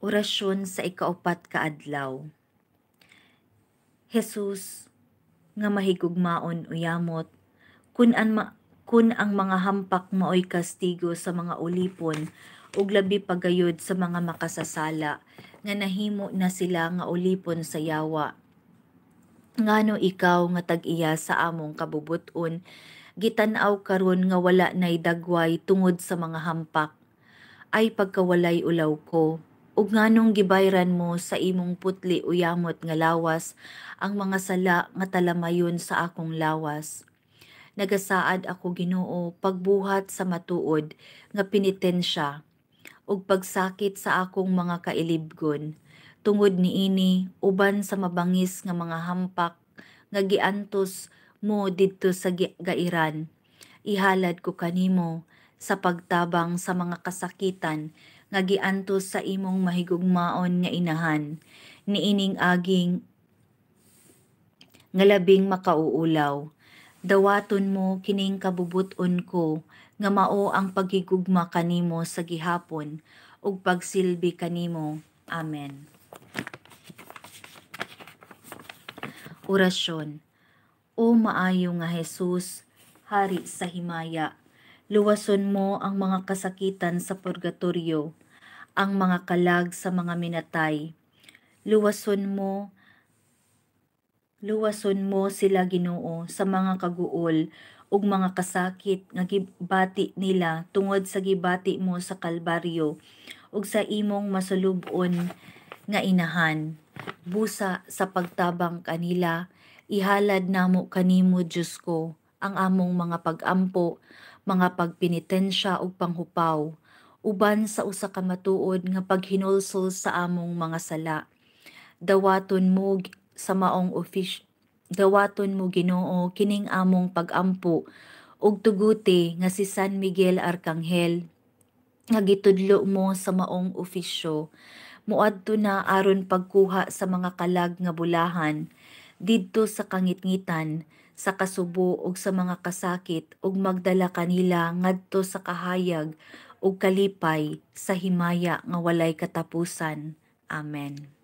Orasyon sa ikaupat ka adlaw. Jesus, nga mahigugmaon uyamot, kun ang mga hampak maoy kastigo sa mga ulipon, ug labi pagayod sa mga makasasala, nga nahimo na sila nga ulipon sa yawa. Ngano ikaw nga tag-iya sa among kabubuton, gitan-aw karon nga wala nay dagway tungod sa mga hampak, ay pagkawalay ulaw ko. Ug nganong gibayran mo sa imong putli uyamot nga lawas ang mga sala nga talamayon sa akong lawas. Nagasaad ako Ginoo pagbuhat sa matuod nga penitensya ug pagsakit sa akong mga kailibgon. Tungod niini uban sa mabangis nga mga hampak nga giantos mo didto sa gairan. Ihalad ko kanimo sa pagtabang sa mga kasakitan nga giantos sa imong mahigugmaon nga inahan, niining aging nga labing makauulaw. Dawaton mo kining kabubuton ko nga mao ang paghigugma kanimo sa gihapon ug pagsilbi kanimo. Amen. Orasyon. O maayo nga Jesus, Hari sa himaya, luwason mo ang mga kasakitan sa purgatorio, ang mga kalag sa mga minatay. Luwason mo sila Ginoo sa mga kaguol ug mga kasakit nga gibati nila tungod sa gibati mo sa Kalbaryo ug sa imong masulub-on nga inahan. Busa sa pagtabang kanila, ihalad namo kanimo Diyos ko ang among mga pag-ampo, mga pagpenitensya ug panghupaw, uban sa usa ka matuod nga paghinulsol sa among mga sala. Dawaton mo sa maong dawaton mo Ginoo kining among pag-ampo ug tuguti nga si San Miguel Arcangel nga gitudlo mo sa maong ofisyo. Muadto na aron pagkuha sa mga kalag nga bulahan didto sa kangitngitan, sa kasubo ug sa mga kasakit ug magdala kanila ngadto sa kahayag ug kalipay sa himaya nga walay katapusan. Amen.